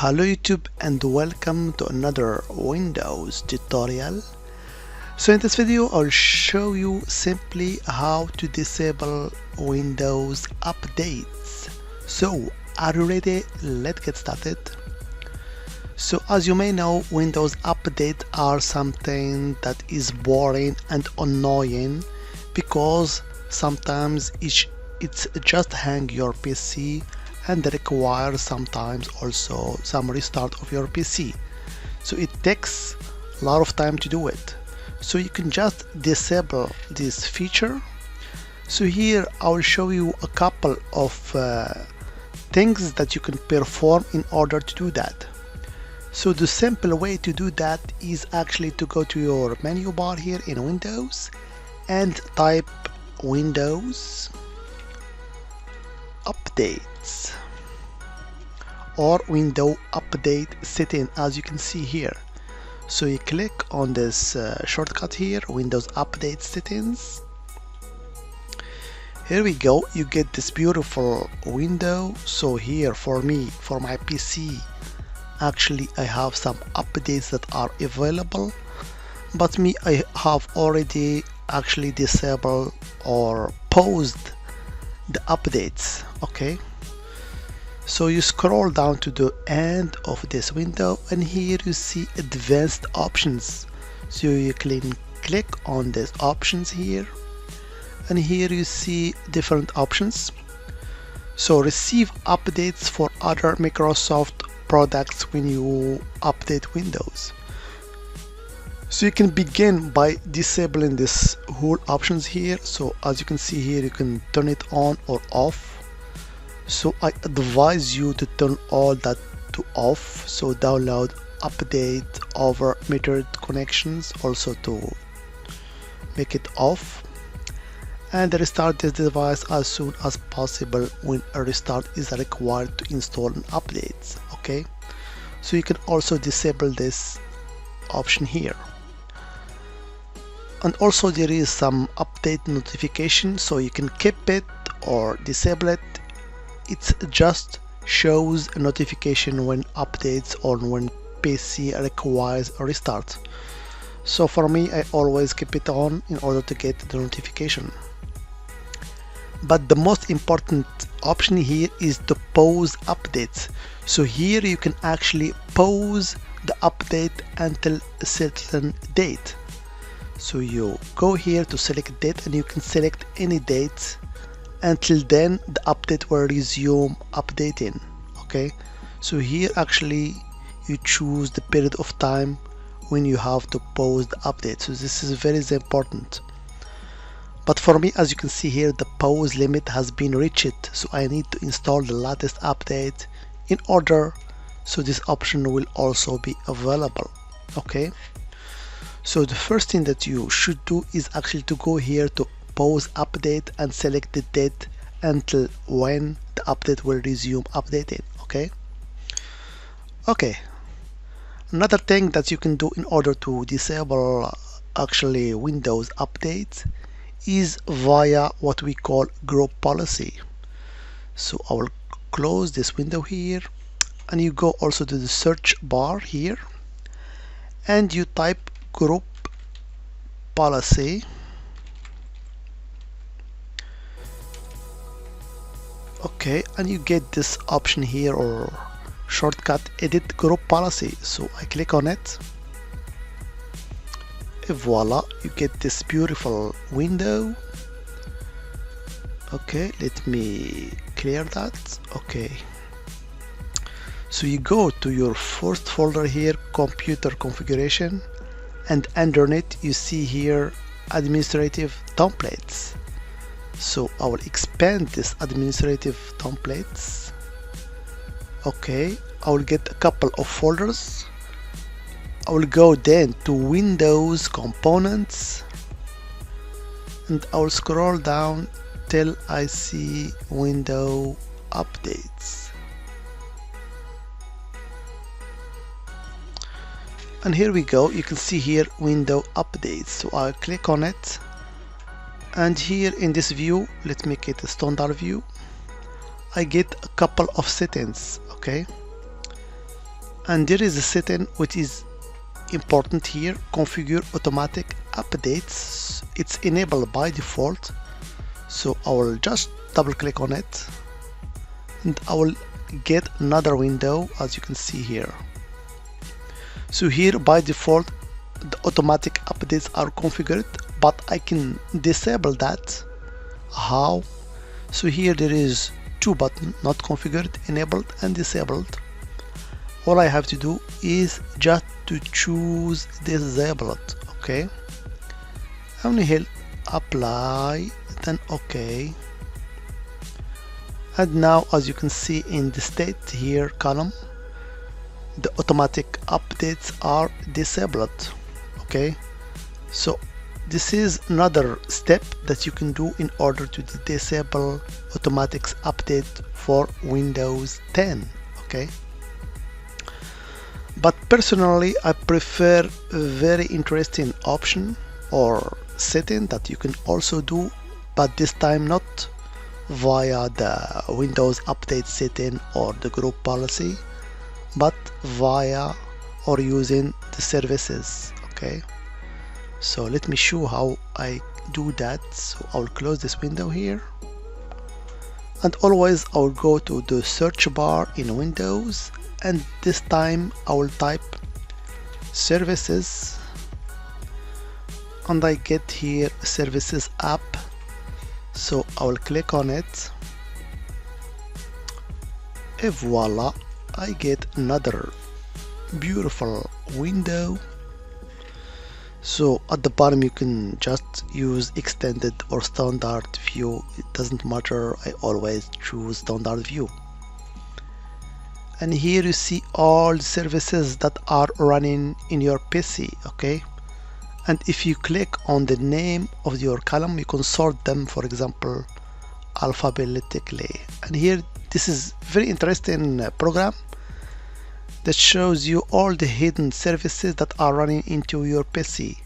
Hello YouTube and welcome to another Windows tutorial. So in this video I'll show you simply how to disable Windows updates. So are you ready? Let's get started. So as you may know, Windows updates are something that is boring and annoying because sometimes it's just hang your PC and requires sometimes also some restart of your PC. So it takes a lot of time to do it. So you can just disable this feature. So here I will show you a couple of things that you can perform in order to do that. So the simple way to do that is actually to go to your menu bar here in Windows and type Windows Updates or Window Update setting, as you can see here. So you click on this shortcut here, Windows Update Settings. Here we go, you get this beautiful window. So here for me, for my PC, actually I have some updates that are available, but me, I have already actually disabled or paused the updates. Okay, so you scroll down to the end of this window and here you see advanced options. So you can click on these options here and here you see different options. So receive updates for other Microsoft products when you update Windows. So you can begin by disabling this whole options here. So as you can see here, you can turn it on or off. So I advise you to turn all that to off. So download update over metered connections also to make it off, and restart this device as soon as possible when a restart is required to install an update. Okay, so you can also disable this option here. And also there is some update notification, so you can keep it or disable it. It just shows a notification when updates or when PC requires a restart. So for me, I always keep it on in order to get the notification. But the most important option here is to pause updates. So here you can actually pause the update until a certain date. So you go here to select date and you can select any date. Until then the update will resume updating. Okay, so here actually you choose the period of time when you have to pause the update. So this is very important. But for me, as you can see here, the pause limit has been reached, so I need to install the latest update in order so this option will also be available. Okay, so the first thing that you should do is actually to go here to pause update and select the date until when the update will resume updating. Okay, another thing that you can do in order to disable actually Windows updates is via what we call group policy. So I will close this window here and you go also to the search bar here and you type group policy. Okay, and you get this option here or shortcut, edit group policy. So I click on it. And voila, you get this beautiful window. Okay, let me clear that. Okay, so you go to your first folder here, computer configuration, and underneath you see here administrative templates. So I will expand this administrative templates. Okay, I will get a couple of folders. I will go then to Windows components and I will scroll down till I see window updates. And here we go, you can see here window updates. So I'll click on it. And here in this view, let's make it a standard view. I get a couple of settings. Okay, And there is a setting which is important here: configure automatic updates. It's enabled by default, so I will just double click on it and I will get another window, as you can see here. So here by default the automatic updates are configured, but I can disable that. How? So here there is two buttons: not configured, enabled and disabled. All I have to do is just to choose disabled. Okay, I'm gonna hit apply, then OK. And now, as you can see in the state here column, the automatic updates are disabled. Okay, so this is another step that you can do in order to disable automatic update for Windows 10. Okay, but personally I prefer a very interesting option or setting that you can also do, but this time not via the Windows update setting or the group policy, but via or using the services. Okay, so let me show how I do that. So I will close this window here, and always I will go to the search bar in Windows, and this time I will type services, and I get here services app. So I will click on it, and voila, I get another beautiful window. So at the bottom you can just use extended or standard view, it doesn't matter, I always choose standard view. And here you see all the services that are running in your PC. Okay, and if you click on the name of your column you can sort them, for example alphabetically. And here this is very interesting program that shows you all the hidden services that are running into your PC.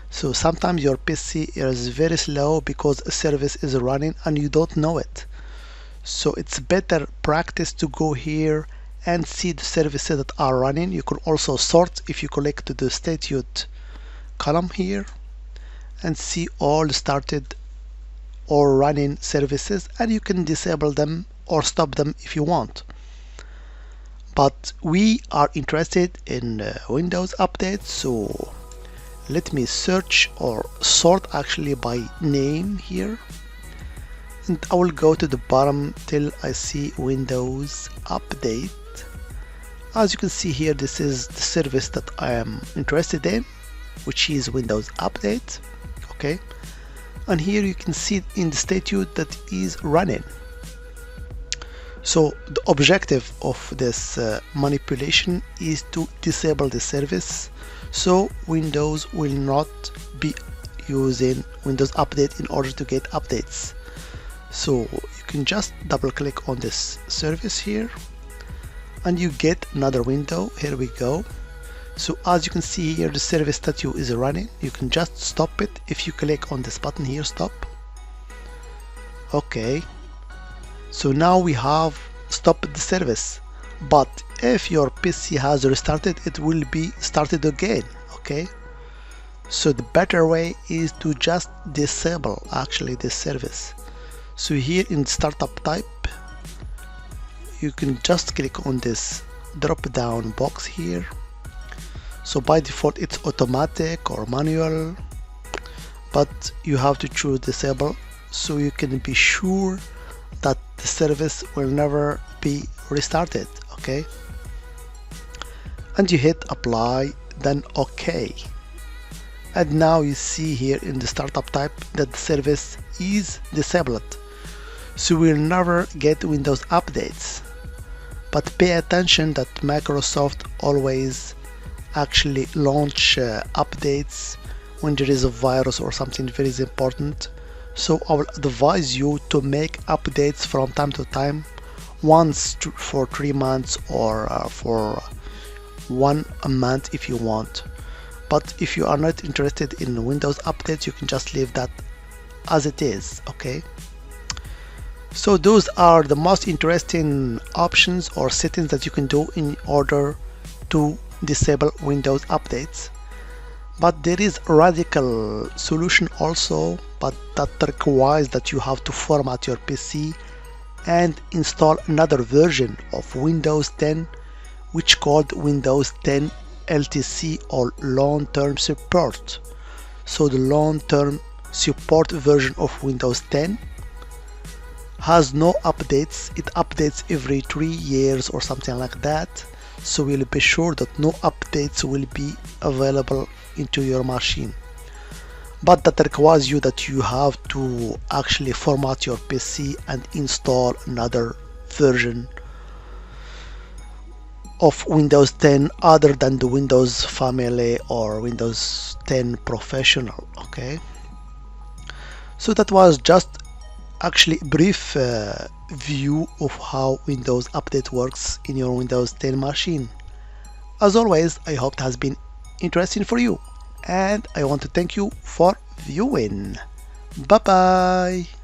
So sometimes your PC is very slow because a service is running and you don't know it. So it's better practice to go here and see the services that are running. You can also sort if you click to the statute column here and see all started or running services, and you can disable them or stop them if you want. But we are interested in Windows updates, so let me search or sort actually by name here, and I will go to the bottom till I see Windows update. As you can see here, this is the service that I am interested in, which is Windows update. Okay, and here you can see in the statute that is running. So the objective of this manipulation is to disable the service, so Windows will not be using Windows update in order to get updates. So you can just double click on this service here and you get another window. Here we go. So as you can see here, the service statute is running. You can just stop it if you click on this button here, stop. Okay, so now we have stopped the service, but if your PC has restarted, it will be started again. Okay, so the better way is to just disable actually this service. So here in startup type, you can just click on this drop down box here. So by default it's automatic or manual, but you have to choose disable so you can be sure that the service will never be restarted. Okay, and you hit apply, then OK, and now you see here in the startup type that the service is disabled, so we'll never get Windows updates. But pay attention that Microsoft always actually launch updates when there is a virus or something very important. So I will advise you to make updates from time to time, once for 3 months or for 1 month if you want. But if you are not interested in Windows updates, you can just leave that as it is. Okay, so those are the most interesting options or settings that you can do in order to disable Windows updates. But there is a radical solution also, but that requires that you have to format your PC and install another version of Windows 10, which called Windows 10 LTC or long-term support. So the long-term support version of Windows 10 has no updates. It updates every 3 years or something like that. So we'll be sure that no updates will be available into your machine. But that requires you that you have to actually format your PC and install another version of Windows 10 other than the Windows family or Windows 10 Professional. Okay, so that was just actually a brief view of how Windows Update works in your Windows 10 machine. As always, I hope it has been interesting for you, and I want to thank you for viewing. Bye bye.